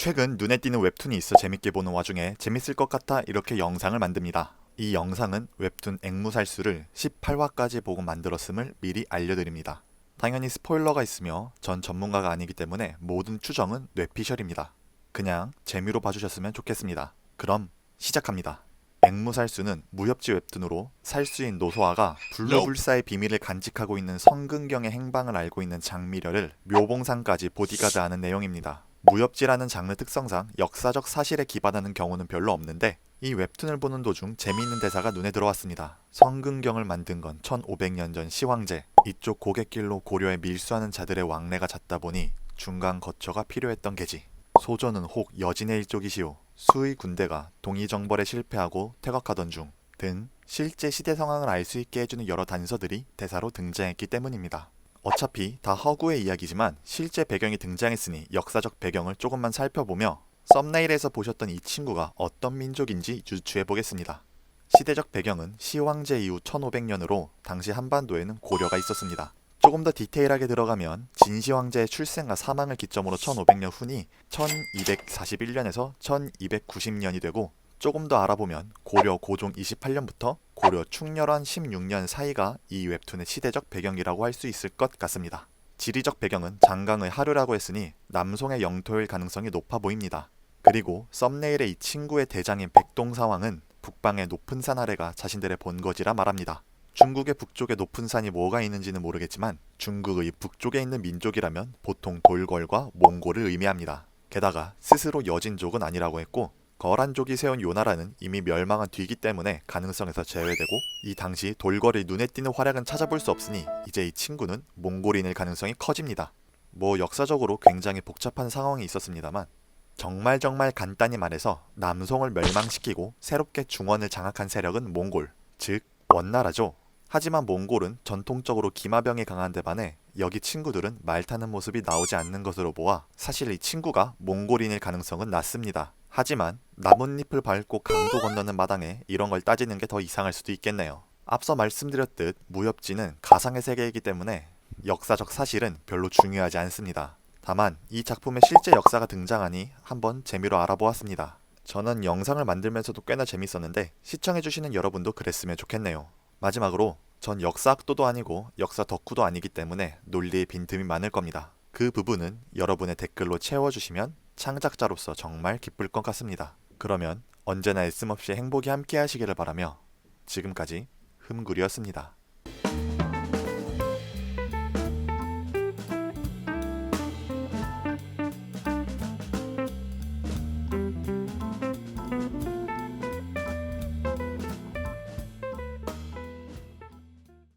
최근 눈에 띄는 웹툰이 있어 재밌게 보는 와중에 재밌을 것 같아 이렇게 영상을 만듭니다. 이 영상은 웹툰 앵무살수를 18화까지 보고 만들었음을 미리 알려드립니다. 당연히 스포일러가 있으며 전 전문가가 아니기 때문에 모든 추정은 뇌피셜입니다. 그냥 재미로 봐주셨으면 좋겠습니다. 그럼 시작합니다. 앵무살수는 무협지 웹툰으로 살수인 노소아가 불로불사의 비밀을 간직하고 있는 성근경의 행방을 알고 있는 장미려를 묘봉산까지 보디가드하는 내용입니다. 무협지라는 장르 특성상 역사적 사실에 기반하는 경우는 별로 없는데 이 웹툰을 보는 도중 재미있는 대사가 눈에 들어왔습니다. 성근경을 만든 건 1500년 전 시황제. 이쪽 고갯길로 고려에 밀수하는 자들의 왕래가 잦다 보니 중간 거처가 필요했던 게지. 소조는 혹 여진의 일족이시오. 수의 군대가 동의정벌에 실패하고 퇴각하던 중 등 실제 시대 상황을 알 수 있게 해주는 여러 단서들이 대사로 등장했기 때문입니다. 어차피 다 허구의 이야기지만 실제 배경이 등장했으니 역사적 배경을 조금만 살펴보며 썸네일에서 보셨던 이 친구가 어떤 민족인지 유추해보겠습니다. 시대적 배경은 시황제 이후 1500년으로 당시 한반도에는 고려가 있었습니다. 조금 더 디테일하게 들어가면 진시황제의 출생과 사망을 기점으로 1500년 후니 1241년에서 1290년이 되고 조금 더 알아보면 고려 고종 28년부터 고려 충렬원 16년 사이가 이 웹툰의 시대적 배경이라고 할 수 있을 것 같습니다. 지리적 배경은 장강의 하류라고 했으니 남송의 영토일 가능성이 높아 보입니다. 그리고 썸네일의 이 친구의 대장인 백동사왕은 북방의 높은 산 아래가 자신들의 본거지라 말합니다. 중국의 북쪽에 높은 산이 뭐가 있는지는 모르겠지만 중국의 북쪽에 있는 민족이라면 보통 돌궐과 몽골을 의미합니다. 게다가 스스로 여진족은 아니라고 했고 거란족이 세운 요 나라는 이미 멸망한 뒤이기 때문에 가능성에서 제외되고 이 당시 돌궐의 눈에 띄는 활약은 찾아볼 수 없으니 이제 이 친구는 몽골인일 가능성이 커집니다. 뭐 역사적으로 굉장히 복잡한 상황이 있었습니다만 정말 간단히 말해서 남송을 멸망시키고 새롭게 중원을 장악한 세력은 몽골, 즉 원나라죠. 하지만 몽골은 전통적으로 기마병이 강한 데 반해 여기 친구들은 말 타는 모습이 나오지 않는 것으로 보아 사실 이 친구가 몽골인일 가능성은 낮습니다. 하지만 나뭇잎을 밟고 강도 건너는 마당에 이런 걸 따지는 게 더 이상할 수도 있겠네요. 앞서 말씀드렸듯 무협지는 가상의 세계이기 때문에 역사적 사실은 별로 중요하지 않습니다. 다만 이 작품에 실제 역사가 등장하니 한번 재미로 알아보았습니다. 저는 영상을 만들면서도 꽤나 재밌었는데 시청해주시는 여러분도 그랬으면 좋겠네요. 마지막으로 전 역사학도도 아니고 역사 덕후도 아니기 때문에 논리에 빈틈이 많을 겁니다. 그 부분은 여러분의 댓글로 채워주시면 창작자로서 정말 기쁠 것 같습니다. 그러면 언제나 애씀없이 행복이 함께 하시기를 바라며 지금까지 흠구리였습니다.